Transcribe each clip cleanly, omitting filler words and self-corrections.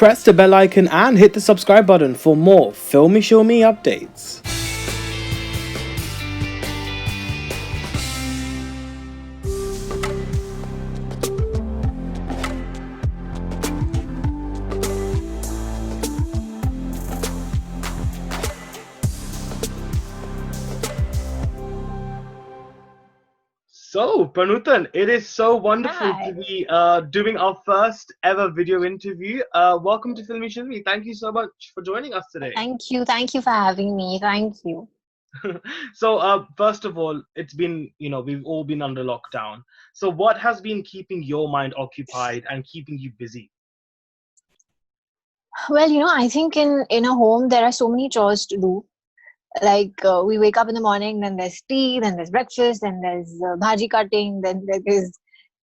Press the bell icon and hit the subscribe button for more Filme Shilmy updates. So, Pranutan, it is so wonderful to Hi. be doing our first ever video interview. Welcome to Filme Shilmy. Thank you so much for joining us today. Thank you. Thank you for having me. Thank you. So, first of all, it's been, we've all been under lockdown. So, what has been keeping your mind occupied and keeping you busy? Well, I think in a home there are so many chores to do. Like we wake up in the morning, then there's tea, then there's breakfast, then there's bhaji cutting, then there is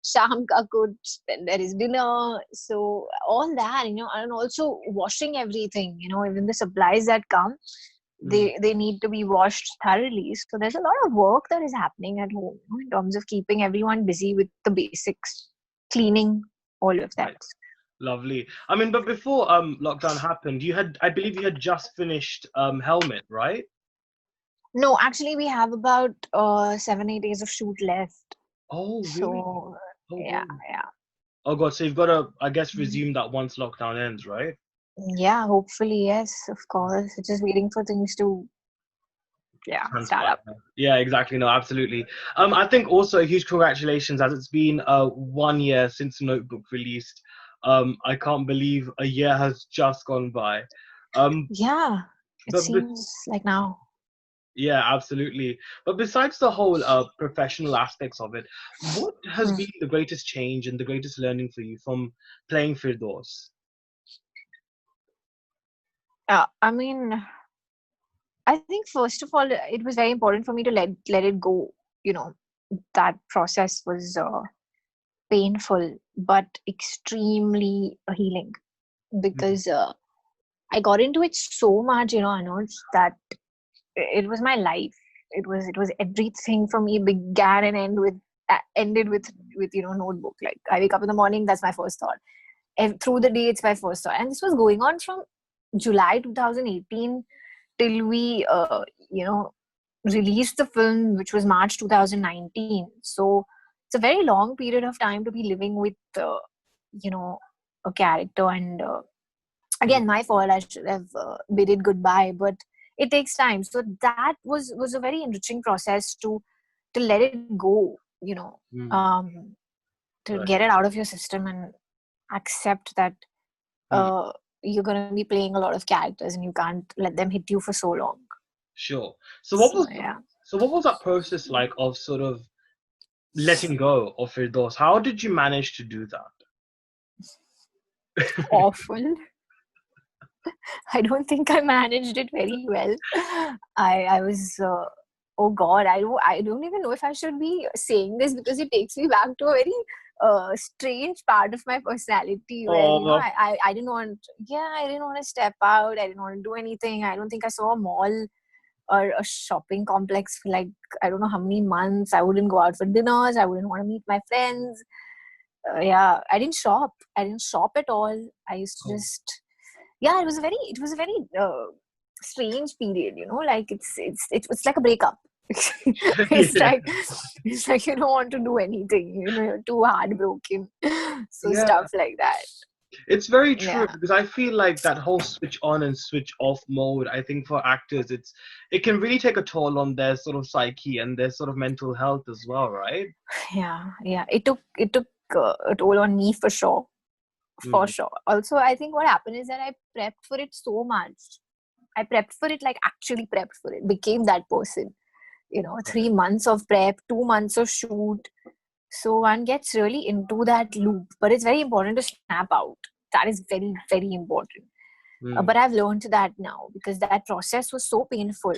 sham ka kuch, then there is dinner. So all that, and also washing everything. Even the supplies that come, Mm, they need to be washed thoroughly. So there's a lot of work that is happening at home, in terms of keeping everyone busy with the basics, cleaning, all of that. right. Lovely. I mean, but before lockdown happened, I believe you had just finished Helmet, right? No, actually, we have about 7 8 days of shoot left. Oh, really? So Oh, yeah, God. yeah, Oh, God. So you've got to, I guess, Mm. resume that once lockdown ends, right? Yeah. Hopefully, yes, of course. Just waiting for things to start Transpire. up. Yeah, exactly. No, absolutely. I think also a huge congratulations as it's been 1 year since Notebook released. I can't believe a year has just gone by. Um, Yeah, it but be- seems like now. yeah, absolutely. But besides the whole professional aspects of it, what has Hmm. been the greatest change and the greatest learning for you from playing Firdaus? I mean, I think first of all, it was very important for me to let it go. You know, that process was painful but extremely healing Mm, because I got into it so much, Anuj, that it was my life. It was everything for me. Began and ended with notebook. Like I wake up in the morning, that's my first thought. And through the day, it's my first thought. And this was going on from July 2018 till we released the film, which was March 2019. So it's a very long period of time to be living with you know a character. And mm, again, my fault, I should have bid it goodbye, but it takes time. So that was a very enriching process to let it go, mm, um to right. get it out of your system and accept that Mm, uh you're going to be playing a lot of characters and you can't let them hit you for so long. sure. So what So was yeah. so what was that process like of sort of letting go of Firdaus? How did you manage to do that? Awful. I don't think I managed it very well. I was oh god, I don't even know if I should be saying this because it takes me back to a very strange part of my personality where Oh, I didn't want, I didn't want to step out, I didn't want to do anything. I don't think I saw a mall or a shopping complex for like I don't know how many months. I wouldn't go out for dinners, I wouldn't want to meet my friends. Yeah, I didn't shop at all. I used to oh. just, yeah, it was a very strange period, like it's like a breakup. it's Yeah, like it's like you don't want to do anything, you're too heartbroken. So yeah. stuff like that. It's very true Yeah. because I feel like that whole switch on and switch off mode, I think for actors, it can really take a toll on their sort of psyche and their sort of mental health as well, right? Yeah, it took a toll on me for sure. For Mm, sure. Also, I think what happened is that I prepped for it so much. I prepped for it, like actually prepped for it, became that person. right. 3 months of prep, 2 months of shoot. So one gets really into that loop. But it's very important to snap out. That is very, very important. But Mm, I've learned that now because that process was so painful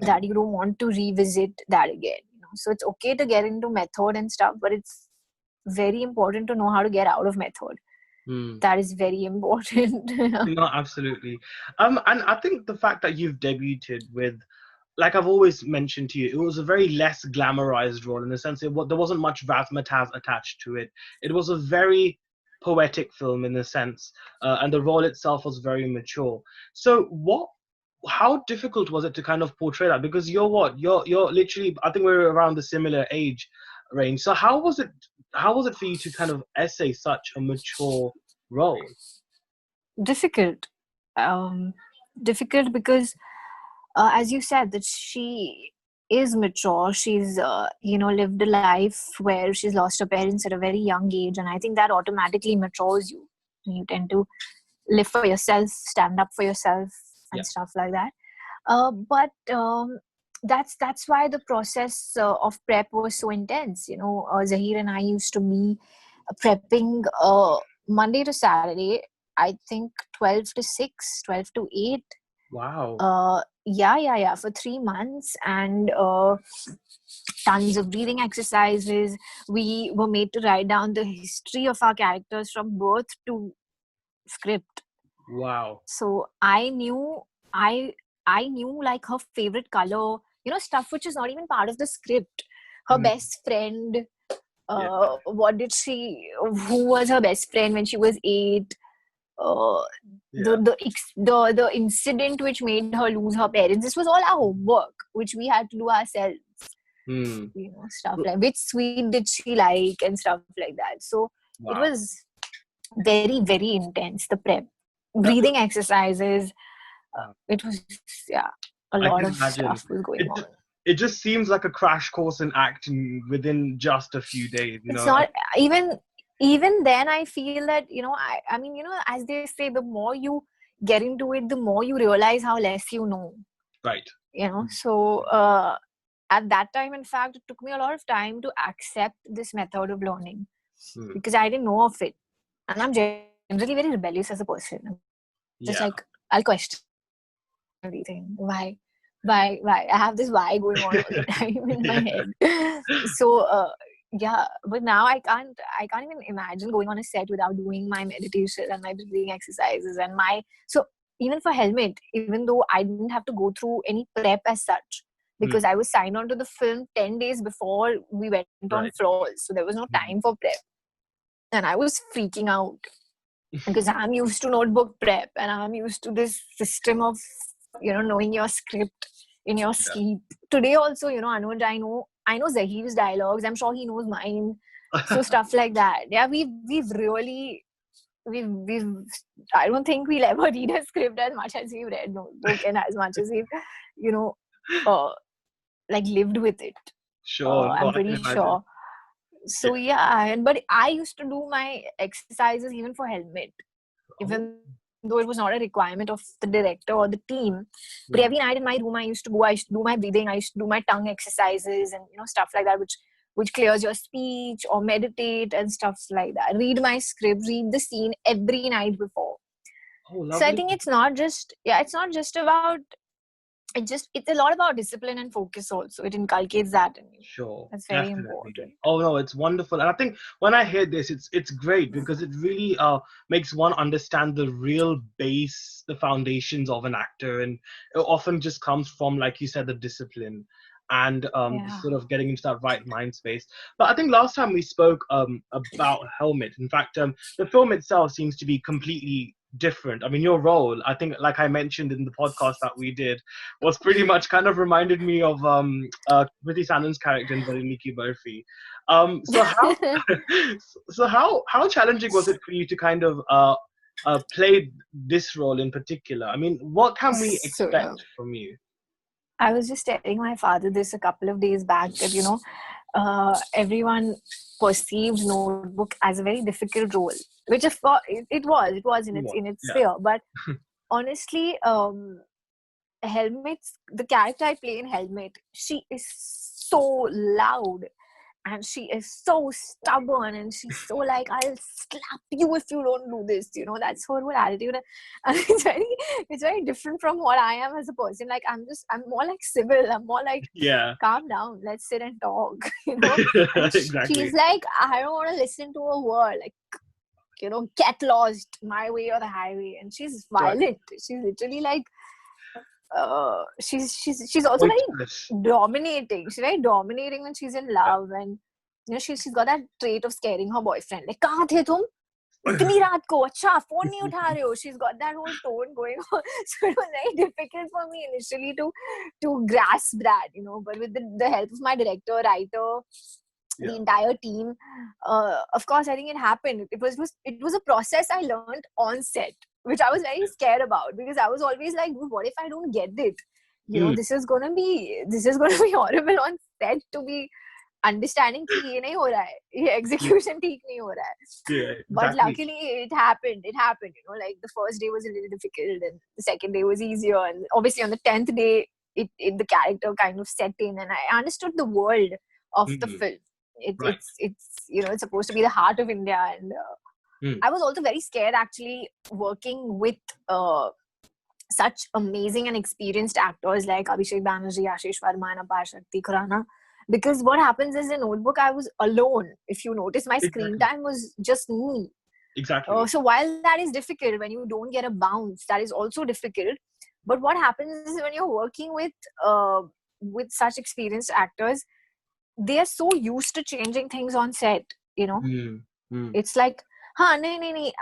that you don't want to revisit that again. So it's okay to get into method and stuff, but it's very important to know how to get out of method. mm. That is very important. No, absolutely. And I think the fact that you've debuted with, like I've always mentioned to you, it was a very less glamorized role in the sense that there wasn't much razzmatazz attached to it. It was a very poetic film in a sense, and the role itself was very mature. So how difficult was it to kind of portray that? Because you're literally, I think we're around the similar age range. So how was it for you to kind of essay such a mature role? Difficult. Um, Difficult because, as you said, that she is mature. She's, lived a life where she's lost her parents at a very young age, and I think that automatically matures you. You tend to live for yourself, stand up for yourself, Yeah. and stuff like that. But that's why the process of prep was so intense. Zahir and I used to be prepping Monday to Saturday. I think 12 to 6, 12 to 8. Wow. Yeah, for 3 months, and tons of breathing exercises. We were made to write down the history of our characters from birth to script. Wow. So I knew like her favorite color, stuff which is not even part of the script. Her best friend, who was her best friend when she was 8? Uh, Yeah. the incident which made her lose her parents. This was all our homework, which we had to do ourselves. Stuff like which sweet did she like and stuff like that. So it Wow. was very, very intense. The prep, That- breathing exercises. Wow. It was a I lot can of imagine. stuff was going on. It just seems like a crash course in acting within just a few days. It's not even then. I feel that I mean, as they say, the more you get into it, the more you realize how less you know. Right. So at that time, in fact, it took me a lot of time to accept this method of learning because I didn't know of it, and I'm generally very rebellious as a person. Just like I'll question everything. Why? I have this why going on all the time in my head. So but now I can't even imagine going on a set without doing my meditation and my breathing exercises and so even for Helmet, even though I didn't have to go through any prep as such, because I was signed on to the film 10 days before we went on floors, so there was no time for prep, and I was freaking out because I'm used to notebook prep and I'm used to this system of knowing your script in your sleep. Today also, Anuj, I know Zahir's dialogues. I'm sure he knows mine. So stuff like that. Yeah, we've really I don't think we'll ever read a script as much as we've read notebook and as much as we've like lived with it. Sure. I'm pretty sure. So but I used to do my exercises even for Helmet, even though it was not a requirement of the director or the team. But every night in my room, I used to do my breathing, I used to do my tongue exercises and stuff like that, which clears your speech, or meditate and stuff like that. Read my script, read the scene every night before. So I think it's not just about it's a lot about discipline and focus also. It inculcates that in you. Sure. That's very Definitely. important. Oh no, it's wonderful. And I think when I hear this, it's great because it really makes one understand the real base, the foundations of an actor, and it often just comes from, like you said, the discipline and sort of getting into that right mind space. But I think last time we spoke about Helmet, in fact, the film itself seems to be completely different. I mean, your role, I think, like I mentioned in the podcast that we did, was pretty much kind of reminded me of Kriti Sanan's character in Variniki Barfi. How challenging was it for you to kind of play this role in particular? I mean, what can we expect from you? I was just telling my father this a couple of days back that everyone perceived Notebook as a very difficult role, which of course it was in its sphere. But honestly, the character I play in Helmet, she is so loud and she is so stubborn and she's so like, I'll slap you if you don't do this. That's her whole attitude, and it's very different from what I am as a person. Like I'm more like civil. I'm more like, calm down, let's sit and talk. Exactly. She's like, I don't want to listen to a word. Like, get lost, my way or the highway. And she's violent. She's literally like, she's also very dominating. She's very dominating when she's in love, and she's got that trait of scaring her boyfriend. Like, kahan the tum? इतनी रात को अच्छा phone नहीं उठा रहे हो. She's got that whole tone going on. So it was very difficult for me initially to grasp that, you know. But with the help of my director, writer, the entire team, of course, I think it happened. It was a process I learned on set, which I was very scared about, because I was always like, what if I don't get it? You know, this is gonna be horrible on set to be understanding कि ये नहीं हो रहा है, ये execution ठीक नहीं हो रहा है. Yeah, But exactly. luckily it happened, you know. Like the first day was a little difficult and the second day was easier, and obviously on the 10th day the character kind of set in and I understood the world of the film. It's you know, it's supposed to be the heart of India, and I was also very scared actually working with such amazing and experienced actors like Abhishek Banerjee, Ashish Verma and Apar Shakti Khurana. Because what happens is in Notebook, I was alone. If you notice, my screen time was just me. Exactly. So while that is difficult, when you don't get a bounce, that is also difficult. But what happens is when you're working with such experienced actors, they are so used to changing things on set, you know. It's like, हाँ नहीं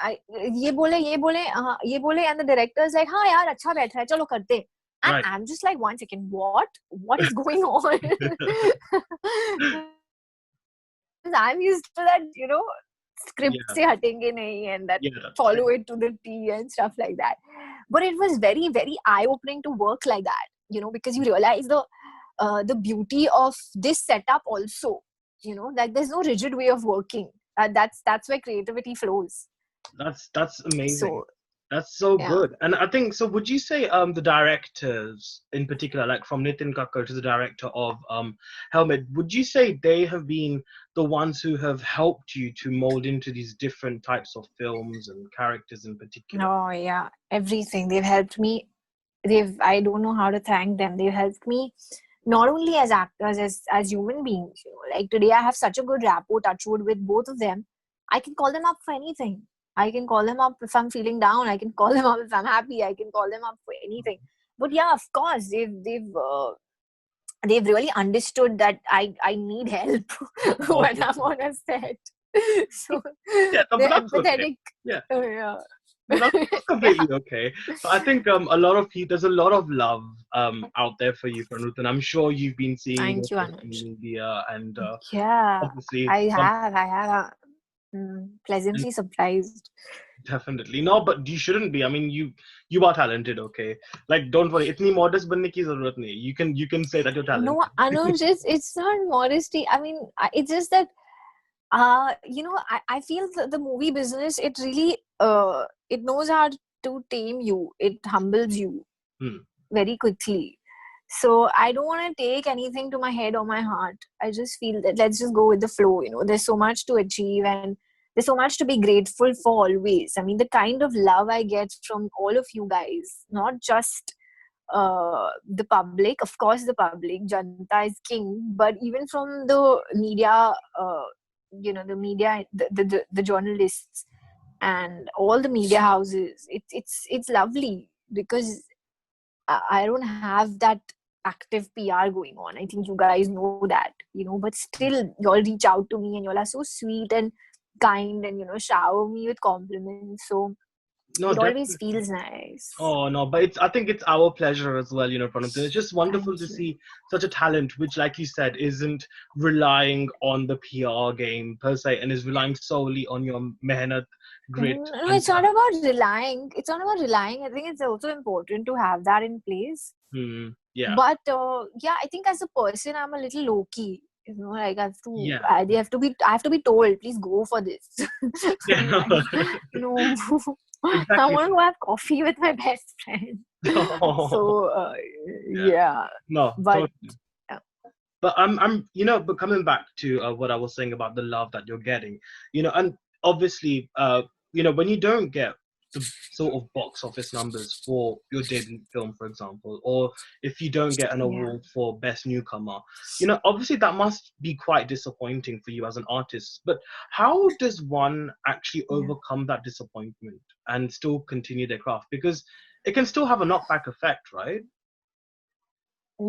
ये बोले and the director is like, हाँ यार अच्छा बैठा है, चलो करते. And I'm just like, 1 second, what is going on? I'm used to that, you know, script se hatenge nahi, and that follow it to the T and stuff like that. But it was very, very eye-opening to work like that, you know, because you realize the beauty of this setup also, you know, like there's no rigid way of working. That's where creativity flows. That's amazing. That's so good. And I think, so would you say the directors in particular, like from Nitin Kakkar to the director of Helmet, would you say they have been the ones who have helped you to mold into these different types of films and characters in particular? Oh yeah, everything. They've helped me. I don't know how to thank them. They've helped me not only as actors, as human beings. You know, like today I have such a good rapport, touchwood, with both of them. I can call them up for anything. I can call them up if I'm feeling down. I can call them up if I'm happy. I can call them up for anything. But yeah, of course, they've really understood that I need help when I'm on a set. So they're empathetic. Okay. That's completely okay. But I think there's a lot of love out there for you, Pranutan. I'm sure you've been seeing Thank you, Anuj. media and obviously I have. Pleasantly surprised. Definitely. No, but you shouldn't be. I mean, you are talented, okay? Like, don't worry. Itni modest banne ki zarurat nahi. You can say that you're talented. No, Anuj, it's not modesty. I mean, it's just that you know, I feel the movie business, it really it knows how to tame you. It humbles you very quickly. So I don't want to take anything to my head or my heart. I just feel that let's just go with the flow. You know, there's so much to achieve and there's so much to be grateful for always. I mean, the kind of love I get from all of you guys, not just the public, of course the public, Janta is king, but even from the media, you know, the media, the journalists and all the media houses. It's lovely because I don't have that active PR going on. I think you guys know that, you know, but still y'all reach out to me and y'all are so sweet and kind and, you know, shower me with compliments. So it always feels nice. Oh no, but I think it's our pleasure as well, you know, Pranutan. It's just wonderful to see such a talent, which, like you said, isn't relying on the PR game per se, and is relying solely on your mehnat, grit. No, it's not about relying. It's not about relying. I think it's also important to have that in place. Yeah. But I think as a person, I'm a little low key. You know, like I have to be told, please go for this. Yeah. You know, Exactly. I want to go have coffee with my best friend. So No, but totally. But I'm you know, but coming back to what I was saying about the love that you're getting, you know, and obviously you know, when you don't get the sort of box office numbers for your debut film, for example, or if you don't get an award for best newcomer, you know, obviously that must be quite disappointing for you as an artist. But how does one actually overcome that disappointment and still continue their craft? Because it can still have a knockback effect, right?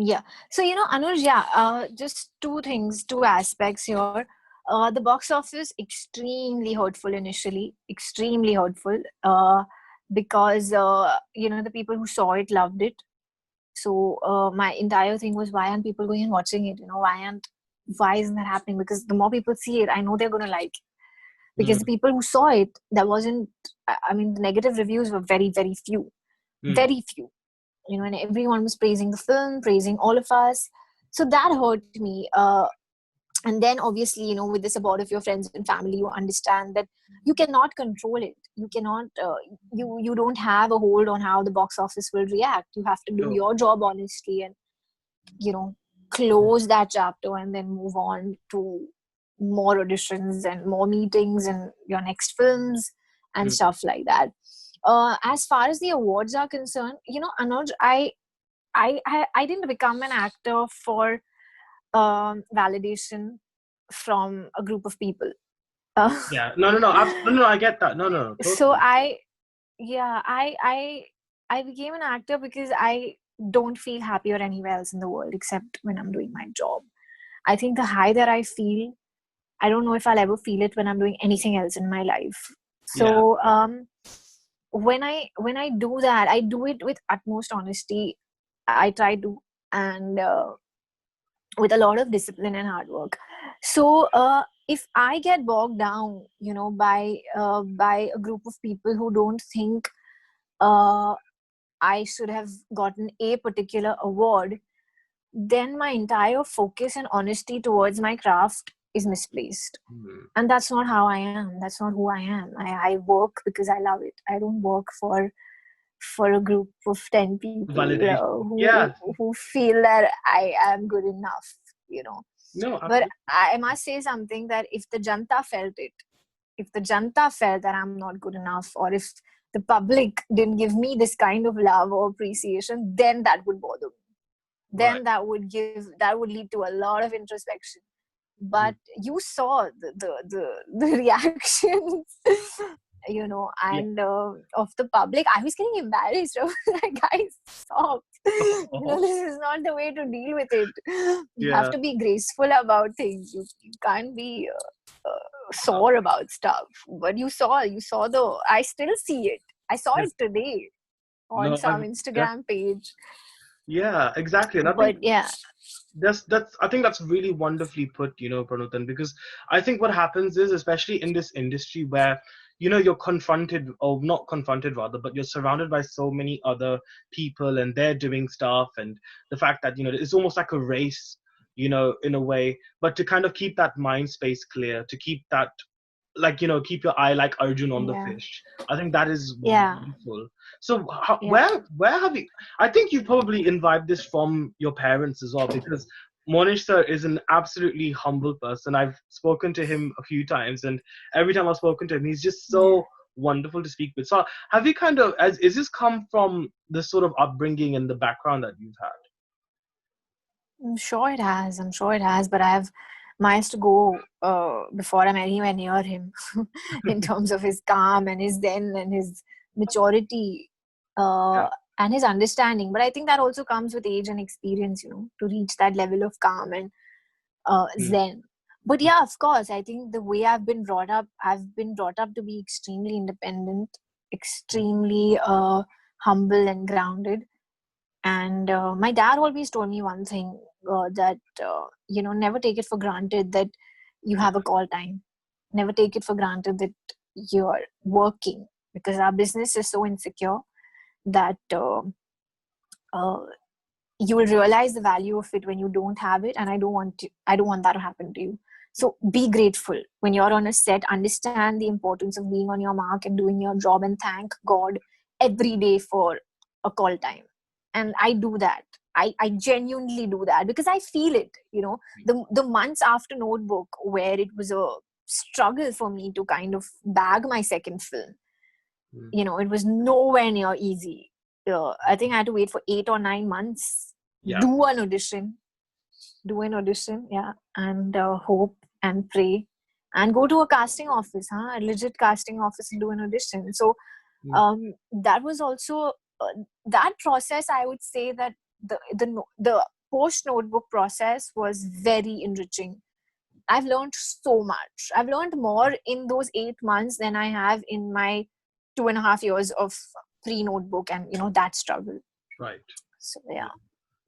Yeah. So, you know, Anuj, just two aspects here. The box office, extremely hurtful initially, extremely hurtful, because the people who saw it loved it. So my entire thing was, why aren't people going and watching it? Why isn't that happening? Because the more people see it, I know they're going to like it. Because the people who saw it, the negative reviews were very, very few. Very few. And everyone was praising the film, praising all of us. So that hurt me. And then obviously, with the support of your friends and family, you understand that you cannot control it. You cannot, you don't have a hold on how the box office will react. You have to do your job honestly and, close that chapter and then move on to more auditions and more meetings and your next films and stuff like that. As far as the awards are concerned, Anuj, I didn't become an actor for validation from a group of people. No, I get that. No, totally. So I became an actor because I don't feel happier anywhere else in the world except when I'm doing my job. I think the high that I feel, I don't know if I'll ever feel it when I'm doing anything else in my life. So when I do that, I do it with utmost honesty. I try to, and with a lot of discipline and hard work. So if I get bogged down, by a group of people who don't think I should have gotten a particular award, then my entire focus and honesty towards my craft is misplaced. And that's not how I am. That's not who I am. I work because I love it. I don't work for a group of 10 people who feel that I am good enough, No, But I must say something, that if the Janta felt it, if the Janta felt that I'm not good enough, or if the public didn't give me this kind of love or appreciation, then that would bother me. Then that would lead to a lot of introspection. But you saw the reactions, and of the public. I was getting embarrassed. I was like, guys, stop. This is not the way to deal with it. You have to be graceful about things. You can't be sore about stuff. But you saw I still see it. I saw it today on some Instagram page. Yeah, exactly. And I think I think that's really wonderfully put, Pranutan, because I think what happens is, especially in this industry where, you're confronted, or not confronted rather, but you're surrounded by so many other people and they're doing stuff, and the fact that, it's almost like a race, in a way, but to kind of keep that mind space clear, to keep that, keep your eye like Arjun on the fish. I think that is wonderful. So where have you, I think you probably imbibed this from your parents as well, because Mohnish sir is an absolutely humble person. I've spoken to him a few times, and every time I've spoken to him, he's just so wonderful to speak with. So have you is this come from the sort of upbringing and the background that you've had? I'm sure it has, but I used to go before I'm anywhere near him in terms of his calm and his zen and his maturity and his understanding. But I think that also comes with age and experience, to reach that level of calm and zen. But yeah, of course, I think the way I've been brought up to be extremely independent, extremely humble and grounded. And my dad always told me one thing, that never take it for granted that you have a call time. Never take it for granted that you're working, because our business is so insecure that you will realize the value of it when you don't have it. And I don't want that to happen to you. So be grateful when you're on a set. Understand the importance of being on your mark and doing your job, and thank God every day for a call time. And I do that. I genuinely do that because I feel it. The months after Notebook, where it was a struggle for me to kind of bag my second film, it was nowhere near easy. I think I had to wait for 8 or 9 months, do an audition, and hope and pray and go to a casting office, a legit casting office, and do an audition. So that was also that process. I would say that the post Notebook process was very enriching, I've learned so much. I've learned more in those 8 months than I have in my 2.5 years of pre-notebook and, that struggle. Right. So, yeah.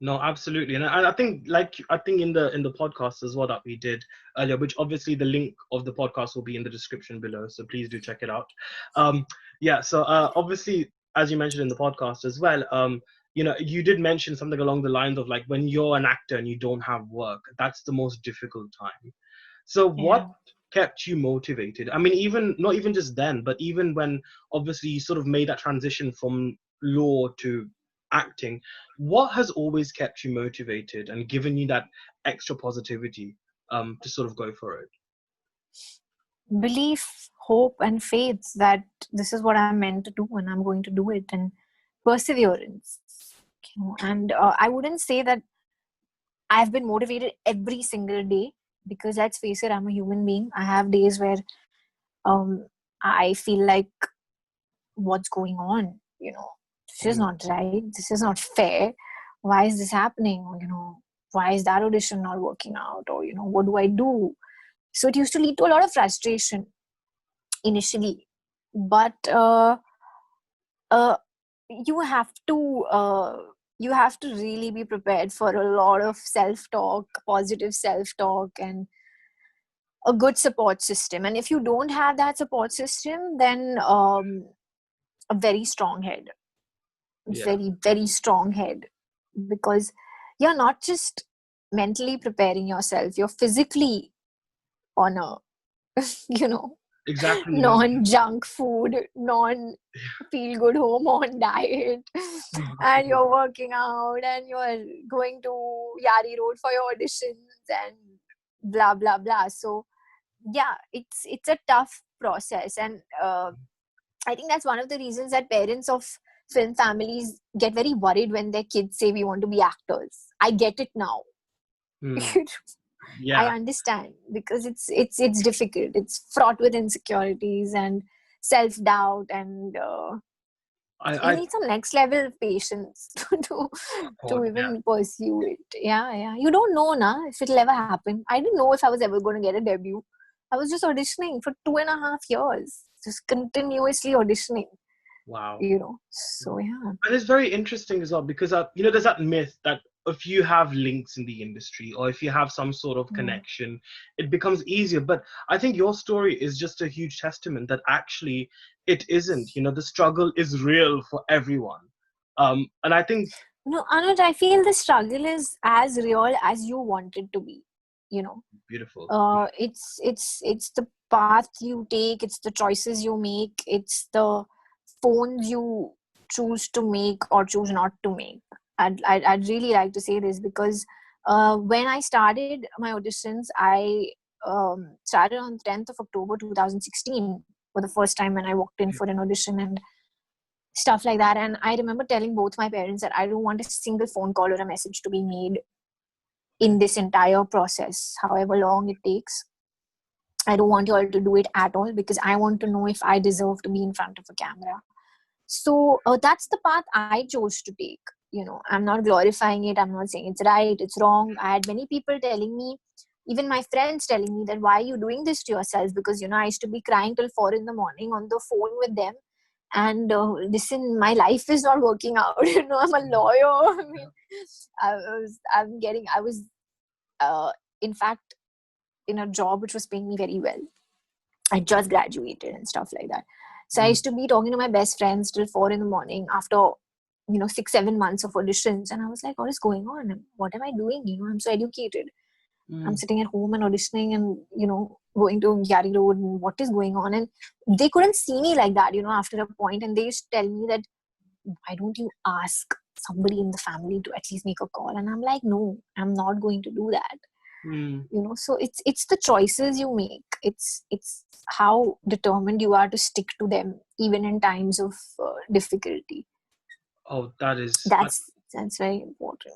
No, absolutely, and I think, I think in the podcast as well that we did earlier, which obviously the link of the podcast will be in the description below, so please do check it out. Yeah, so obviously, as you mentioned in the podcast as well, you did mention something along the lines of like when you're an actor and you don't have work, that's the most difficult time. So what kept you motivated? I mean, even not even just then, but even when obviously you sort of made that transition from law to acting, what has always kept you motivated and given you that extra positivity to sort of go for it? Belief, hope, and faith that this is what I'm meant to do and I'm going to do it, and perseverance. And I wouldn't say that I've been motivated every single day, because let's face it, I'm a human being. I have days where I feel like, what's going on? This is not right. This is not fair. Why is this happening? Why is that audition not working out? Or, what do I do? So it used to lead to a lot of frustration initially. But you have to really be prepared for a lot of self-talk, positive self-talk, and a good support system. And if you don't have that support system, then a very strong head. Very, very strong head, because you're not just mentally preparing yourself, you're physically on a Exactly. non-junk food, non-feel good home on diet, and you're working out and you're going to Yari Road for your auditions and blah blah blah. So yeah, it's a tough process, and I think that's one of the reasons that parents of film families get very worried when their kids say we want to be actors. I get it now. Yeah. I understand, because it's difficult. It's fraught with insecurities and self-doubt, and you need some next level patience to even pursue it. Yeah. You don't know if it'll ever happen. I didn't know if I was ever going to get a debut. I was just auditioning for 2.5 years, just continuously auditioning. Wow. So yeah. And it's very interesting as well, because there's that myth that if you have links in the industry or if you have some sort of connection, it becomes easier. But I think your story is just a huge testament that actually it isn't. The struggle is real for everyone. And I think... No, Anuj, I feel the struggle is as real as you want it to be. Beautiful. It's the path you take, it's the choices you make, it's the phones you choose to make or choose not to make. I'd really like to say this, because when I started my auditions, I started on 10th of October 2016 for the first time when I walked in for an audition and stuff like that. And I remember telling both my parents that I don't want a single phone call or a message to be made in this entire process, however long it takes. I don't want you all to do it at all, because I want to know if I deserve to be in front of a camera. So that's the path I chose to take. I'm not glorifying it. I'm not saying it's right, it's wrong. I had many people telling me, even my friends telling me, that why are you doing this to yourself? Because, I used to be crying till 4 in the morning on the phone with them. And listen, my life is not working out. I'm a lawyer. I was in fact in a job which was paying me very well. I just graduated and stuff like that. So I used to be talking to my best friends till 4 in the morning after 6-7 months of auditions, and I was like, what is going on? What am I doing? I'm so educated. I'm sitting at home and auditioning and going to Yari Road, and what is going on? And they couldn't see me like that after a point, and they used to tell me that, why don't you ask somebody in the family to at least make a call? And I'm like, no, I'm not going to do that. So it's the choices you make. It's how determined you are to stick to them even in times of difficulty. Oh, that's very important.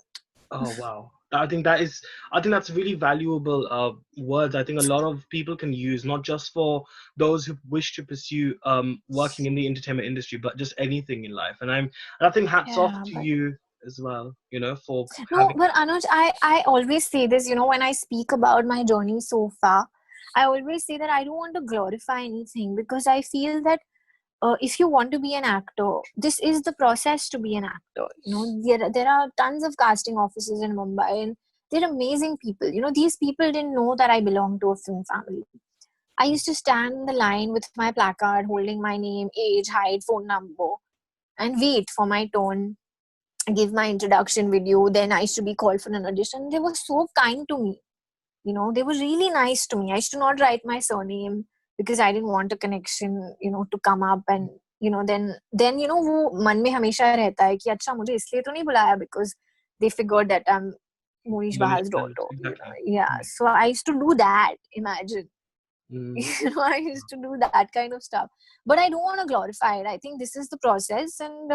Oh wow. I think that's really valuable words. I think a lot of people can use, not just for those who wish to pursue working in the entertainment industry, but just anything in life. And I think hats off to you as well, for No, having. but Anuj, I always say this, when I speak about my journey so far, I always say that I don't want to glorify anything, because I feel that if you want to be an actor, this is the process to be an actor. There are tons of casting offices in Mumbai, and they're amazing people. These people didn't know that I belong to a film family. I used to stand in the line with my placard holding my name, age, height, phone number, and wait for my turn, give my introduction video. Then I used to be called for an audition. They were so kind to me. They were really nice to me. I used to not write my surname because I didn't want a connection, to come up. And, then वो मन में हमेशा रहता है कि अच्छा मुझे इसलिए तो नहीं बुलाया, because they figured that I'm Mohnish Mohnish Bahal's Bahl, daughter. exactly. Yeah. So I used to do that, imagine. Mm. I used to do that kind of stuff. But I don't want to glorify it. I think this is the process, and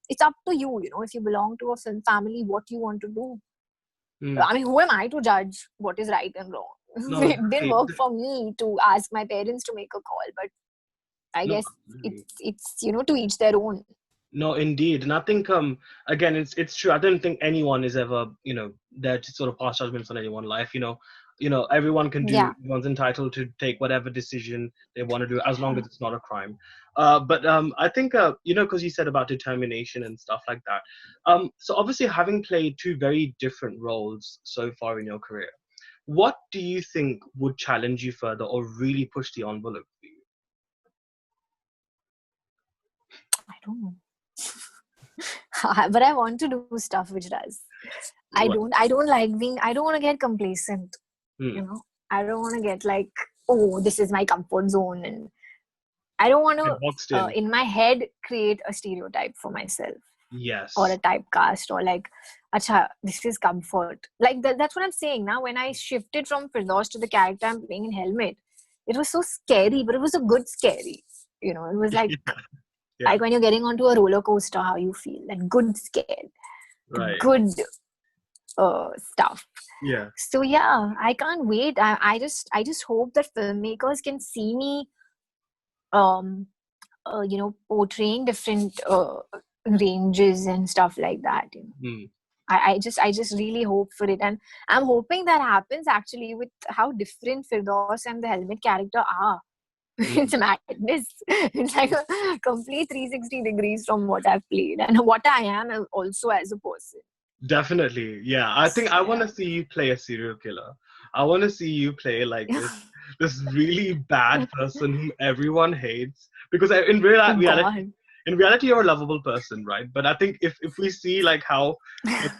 it's up to you, if you belong to a film family, what you want to do. I mean, who am I to judge what is right and wrong? No, It didn't exactly. work for me to ask my parents to make a call, but I No, guess absolutely. it's to each their own. No, indeed. And I think again it's true. I don't think anyone is ever, there to sort of pass judgments on anyone's life, everyone can do, Yeah. everyone's entitled to take whatever decision they want to do as long as it's not a crime. But I think because you said about determination and stuff like that. So obviously, having played two very different roles so far in your career, what do you think would challenge you further or really push the envelope for you? I don't know. But I want to do stuff which does. I don't want to get complacent. I don't want to get like, oh, this is my comfort zone, and I don't want Get boxed to in. in my head create a stereotype for myself. Yes. Or a typecast, or like, acha, this is comfort. Like that's what I'm saying now. When I shifted from Firdaus to the character I'm playing in Helmet, it was so scary, but it was a good scary. It was like Yeah. like when you're getting onto a roller coaster, how you feel, like good scared, Right. good stuff. Yeah. So yeah, I can't wait. I just hope that filmmakers can see me, portraying different ranges and stuff like that. I just really hope for it, and I'm hoping that happens actually with how different Firdaus and the Helmet character are. It's madness. It's like a complete 360 degrees from what I've played and what I am also as a person. Definitely, yeah. I think I want to see you play a serial killer. I want to see you play like this really bad person whom everyone hates. Because in Oh, reality, you're a lovable person, right? But I think if we see like how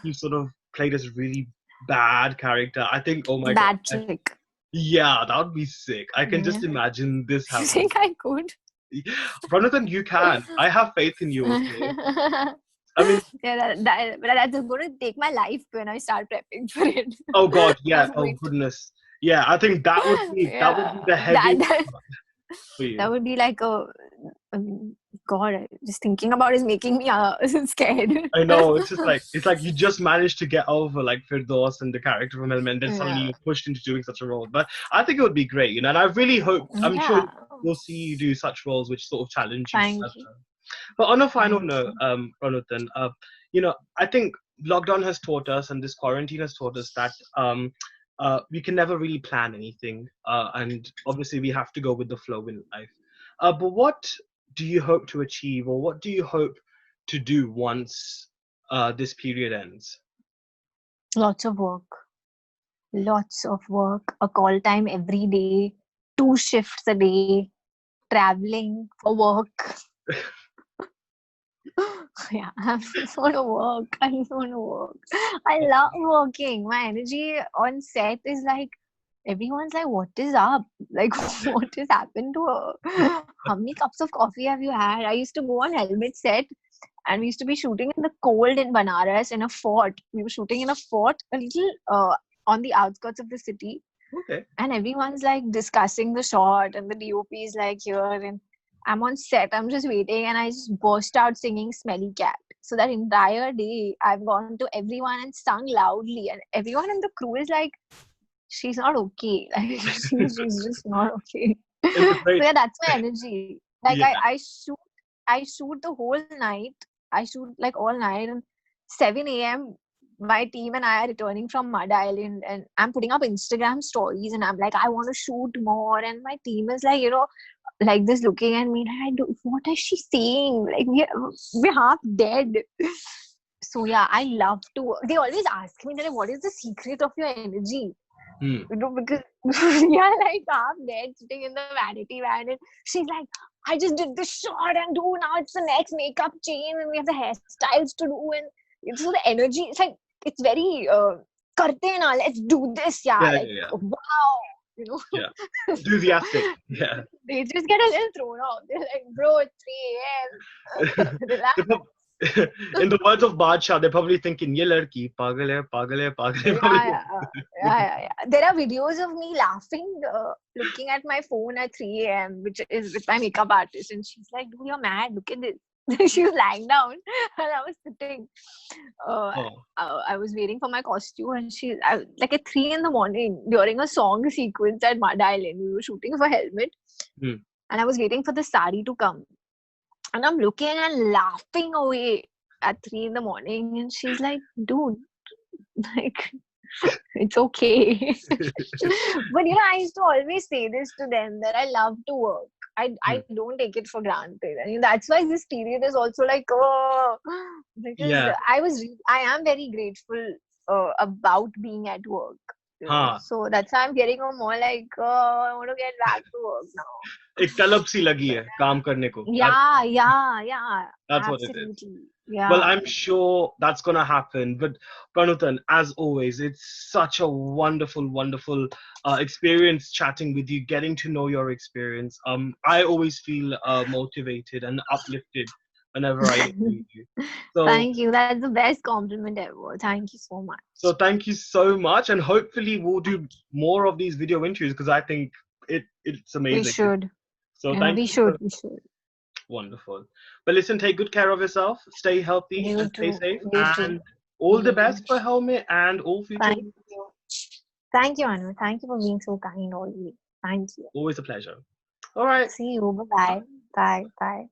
you sort of play this really bad character, I think, oh my bad God, trick. yeah, that would be sick. I can just Yeah. imagine this You happening. think I could? Pranutan, you can. I have faith in you. Okay. I mean, Yeah, that's going to take my life when I start prepping for it. oh God, yeah. I'm Oh going to- goodness, yeah. I think that would be yeah, the heaviest that part for you. that would be like God. Just thinking about it is making me scared. I know, it's like you just managed to get over like Firdaus and the character from Element, and then suddenly Yeah. you're pushed into doing such a role. But I think it would be great, and I really hope. I'm sure Yeah. we'll see you do such roles which sort of challenge you. Thank as you. well. But on a final Thank note, you. Pranutan, I think lockdown has taught us, and this quarantine has taught us that we can never really plan anything, and obviously we have to go with the flow in life. But what do you hope to achieve, or what do you hope to do once this period ends? Lots of work. Lots of work. A call time every day. 2 shifts a day. Traveling for work. Yeah, I just want to work. I just want to work. I love working. My energy on set is like, everyone's like, what is up? Like, what has happened to her? How many cups of coffee have you had? I used to go on Helmet set, and we used to be shooting in the cold in Banaras in a fort. We were shooting in a fort, a little on the outskirts of the city. Okay. And everyone's like discussing the shot, and the DOP is like here, and I'm on set, I'm just waiting, and I just burst out singing Smelly Cat. So that entire day, I've gone to everyone and sung loudly, and everyone in the crew is like, she's not okay. Like, she's just not okay. It's a So great, yeah, that's my energy. Like yeah. I shoot the whole night. I shoot like all night, and 7 a.m. my team and I are returning from Mud Island, and I'm putting up Instagram stories, and I'm like, I want to shoot more, and my team is like, like this looking at me, like, what is she saying? Like we're half dead. So yeah, I love to. They always ask me, they're like, what is the secret of your energy? Because we are like half dead sitting in the vanity van, and she's like, I just did this shot, and now it's the next makeup change, and we have the hairstyles to do, and so the energy, it's like, it's very karte na, let's do this, wow, Yeah, enthusiastic. Yeah. They just get a little thrown off. They're like, bro, it's 3 a.m. Relax. In the words of Badshah, they're probably thinking, ye ladki, pagal hai, pagal hai, pagal hai. Yeah. There are videos of me laughing, looking at my phone at 3 a.m., which is with my makeup artist. And she's like, dude, you're mad. Look at this. She was lying down and I was sitting. I was waiting for my costume, and like at 3 in the morning during a song sequence at Mud Island, we were shooting for Helmet. And I was waiting for the sari to come. And I'm looking and laughing away at 3 in the morning. And she's like, dude, like, it's okay. But I used to always say this to them, that I love to work. I don't take it for granted. I mean, that's why this period is also like, because I am very grateful about being at work. So that's why I'm getting more like, I want to get back to work now. एक तलब सी लगी है काम करने को. Yeah. That's absolutely. what it is. Yeah. Well, I'm sure that's gonna happen. But Pranutan, as always, it's such a wonderful experience chatting with you, getting to know your experience. I always feel motivated and uplifted whenever I meet you. So, thank you. That's the best compliment ever. Thank you so much. So thank you so much, and hopefully we'll do more of these video interviews, because I think it's amazing. We should. So yeah, we should. Wonderful. But listen, take good care of yourself. Stay healthy and stay safe. And all the best for Helmet and all future. Thank you, Anu. Thank you for being so kind always. Thank you. Always a pleasure. All right. See you. Bye-bye. Bye.